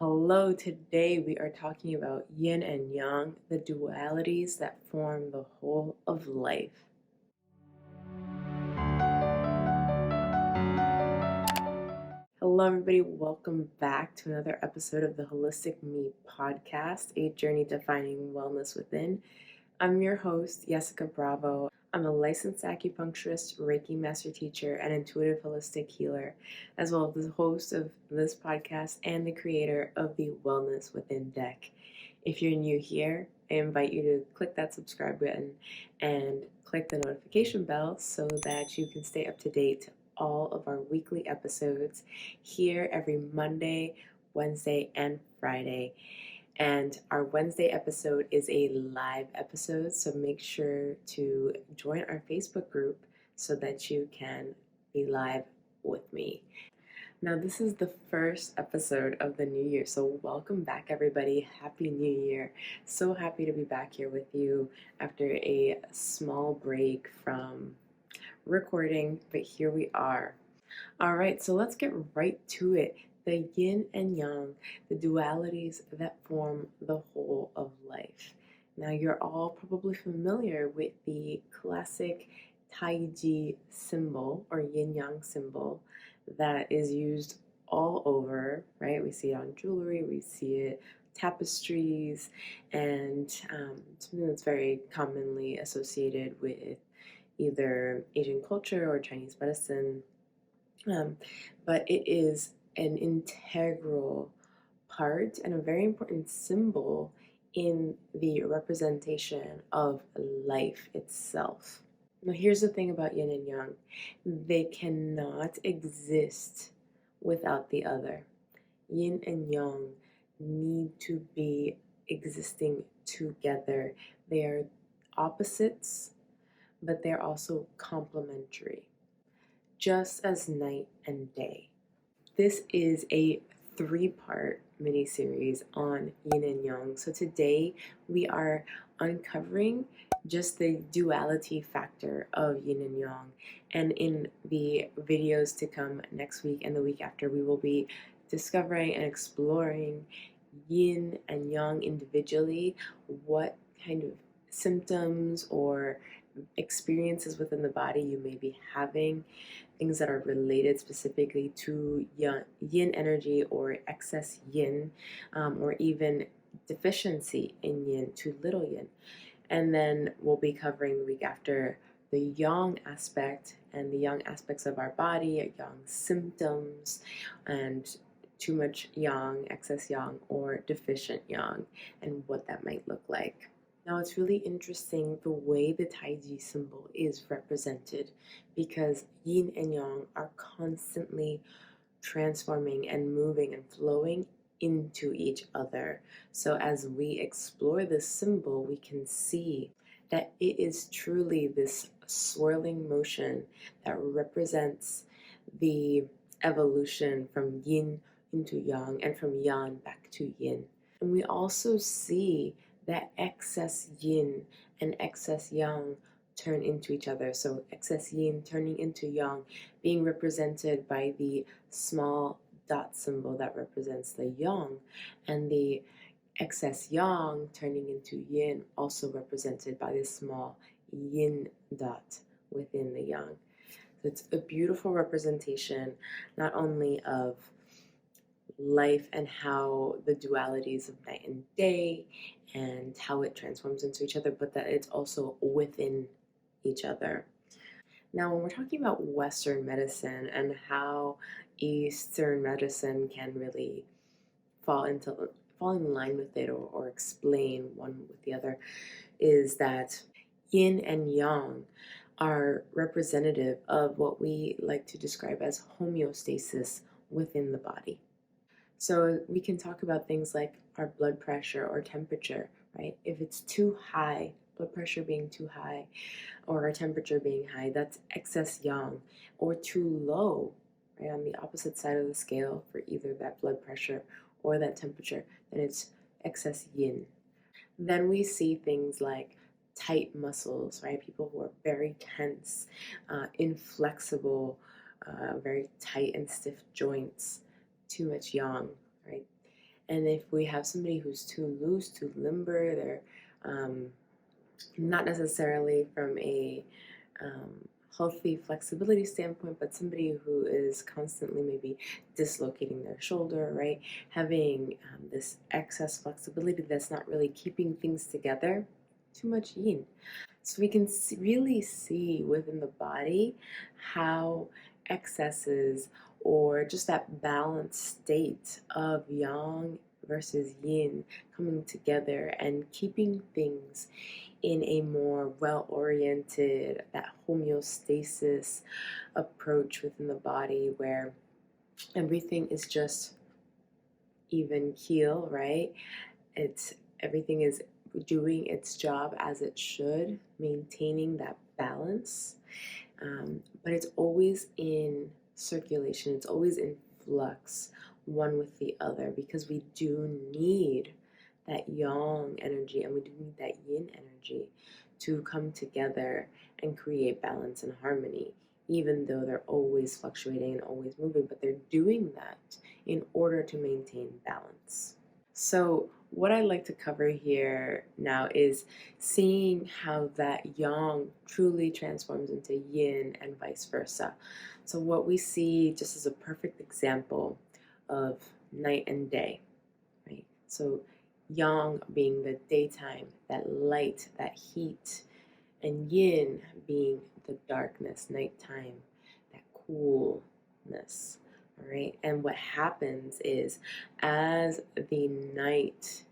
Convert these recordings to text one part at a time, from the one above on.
Hello, today we are talking about yin and yang, the dualities that form the whole of life. Hello, everybody. Welcome back to another episode of the Holistic Me podcast, a journey to finding wellness within. I'm your host, Jessica Bravo. I'm a licensed acupuncturist, Reiki master teacher, and intuitive holistic healer, as well as the host of this podcast and the creator of the Wellness Within deck. If you're new here, I invite you to click that subscribe button and click the notification bell so that you can stay up to date to all of our weekly episodes here every Monday, Wednesday, and Friday. And our Wednesday episode is a live episode, so make sure to join our Facebook group so that you can be live with me. Now, this is the first episode of the new year, so welcome back, everybody. Happy New Year. So happy to be back here with you after a small break from recording, but here we are. All right, so let's get right to it. The yin and yang, the dualities that form the whole of life. Now, you're all probably familiar with the classic Tai Chi symbol or yin yang symbol that is used all over, right? We see it on jewelry, we see it tapestries, and something that's very commonly associated with either Asian culture or Chinese medicine. But it is an integral part and a very important symbol in the representation of life itself. Now, here's the thing about yin and yang, they cannot exist without the other. Yin and yang need to be existing together. They are opposites, but they're also complementary, just as night and day. This is a 3-part mini-series on yin and yang. So today we are uncovering just the duality factor of yin and yang. And in the videos to come next week and the week after, we will be discovering and exploring yin and yang individually, what kind of symptoms or experiences within the body you may be having, things that are related specifically to yin energy or excess yin, or even deficiency in yin, too little yin. And then we'll be covering the week after the yang aspect and the yang aspects of our body, yang symptoms, and too much yang, excess yang, or deficient yang, and what that might look like. Now, it's really interesting the way the Tai Chi symbol is represented, because yin and yang are constantly transforming and moving and flowing into each other. So as we explore this symbol, we can see that it is truly this swirling motion that represents the evolution from yin into yang and from yang back to yin. And we also see that excess yin and excess yang turn into each other. So excess yin turning into yang, being represented by the small dot symbol that represents the yang, and the excess yang turning into yin, also represented by the small yin dot within the yang. So it's a beautiful representation, not only of life and how the dualities of night and day and how it transforms into each other, but that it's also within each other. Now, when we're talking about Western medicine and how Eastern medicine can really fall in line with it, or explain one with the other, is that yin and yang are representative of what we like to describe as homeostasis within the body. So we can talk about things like our blood pressure or temperature, right? If it's too high, blood pressure being too high, or our temperature being high, that's excess yang, or too low, right, on the opposite side of the scale for either that blood pressure or that temperature, then it's excess yin. Then we see things like tight muscles, right? People who are very tense, inflexible, very tight and stiff joints, too much yang, right? And if we have somebody who's too loose, too limber, they're not necessarily from a healthy flexibility standpoint, but somebody who is constantly maybe dislocating their shoulder, right? Having this excess flexibility that's not really keeping things together, too much yin. So we can really see within the body how excesses or just that balanced state of yang versus yin coming together and keeping things in a more well-oriented, that homeostasis approach within the body where everything is just even keel, right? It's everything is doing its job as it should, maintaining that balance. But it's always in circulation, it's always in flux, one with the other, because we do need that yang energy and we do need that yin energy to come together and create balance and harmony, even though they're always fluctuating and always moving, but they're doing that in order to maintain balance. So, what I'd like to cover here now is seeing how that yang truly transforms into yin and vice versa. So, what we see just as a perfect example of night and day, right? So, yang being the daytime, that light, that heat, and yin being the darkness, nighttime, that coolness. All right, and what happens is as the night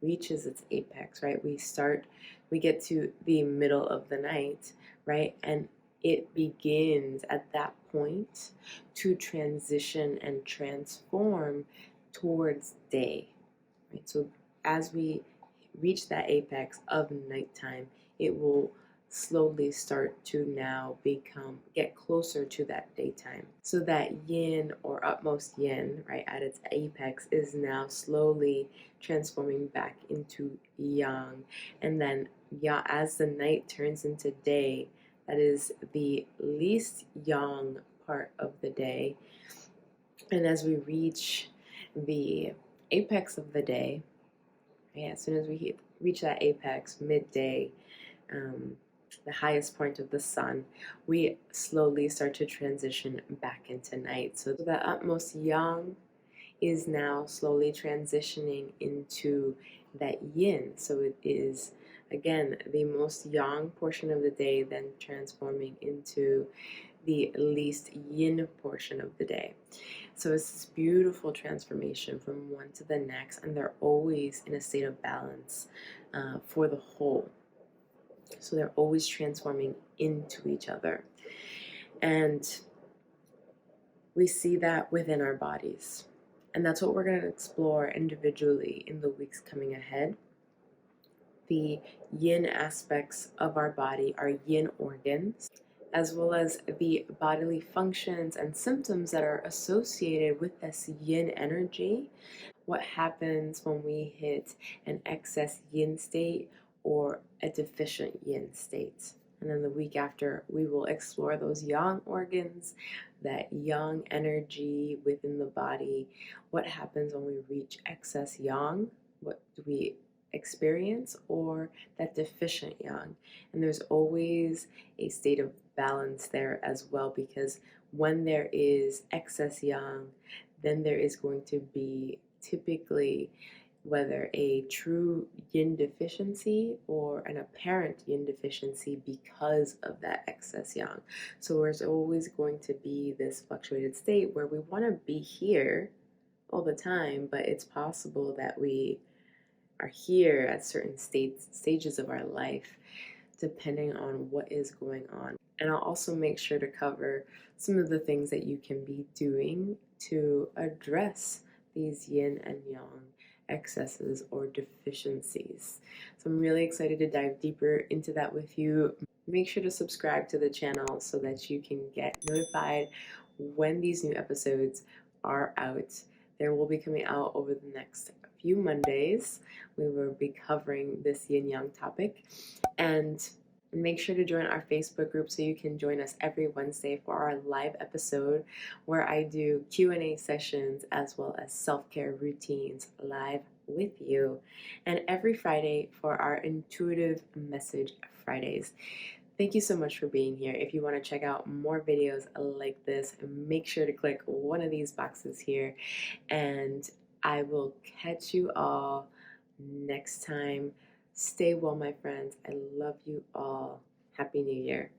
reaches its apex, right, we get to the middle of the night, right, and it begins at that point to transition and transform towards day, right? So as we reach that apex of nighttime, it will slowly start to now get closer to that daytime. So that yin or utmost yin, right, at its apex is now slowly transforming back into yang. And then as the night turns into day, that is the least yang part of the day. And as we reach the apex of the day, yeah, as soon as we reach that apex, midday, the highest point of the sun, we slowly start to transition back into night. So the utmost yang is now slowly transitioning into that yin. So it is, again, the most yang portion of the day, then transforming into the least yin portion of the day. So it's this beautiful transformation from one to the next, and they're always in a state of balance for the whole. So they're always transforming into each other. And we see that within our bodies. And that's what we're going to explore individually in the weeks coming ahead. The yin aspects of our body, our yin organs, as well as the bodily functions and symptoms that are associated with this yin energy. What happens when we hit an excess yin state or a deficient yin state. And then the week after, we will explore those yang organs, that yang energy within the body. What happens when we reach excess yang? What do we experience? Or that deficient yang? And there's always a state of balance there as well, because when there is excess yang, then there is going to be typically whether a true yin deficiency or an apparent yin deficiency because of that excess yang. So there's always going to be this fluctuated state where we want to be here all the time, but it's possible that we are here at certain stages of our life depending on what is going on. And I'll also make sure to cover some of the things that you can be doing to address these yin and yang excesses or deficiencies. So I'm really excited to dive deeper into that with you. Make sure to subscribe to the channel so that you can get notified when these new episodes are out. They will be coming out over the next few Mondays. We will be covering this yin yang topic. And And make sure to join our Facebook group so you can join us every Wednesday for our live episode where I do Q&A sessions as well as self-care routines live with you. And every Friday for our Intuitive Message Fridays. Thank you so much for being here. If you want to check out more videos like this, make sure to click one of these boxes here. And I will catch you all next time. Stay well, my friends. I love you all. Happy New Year.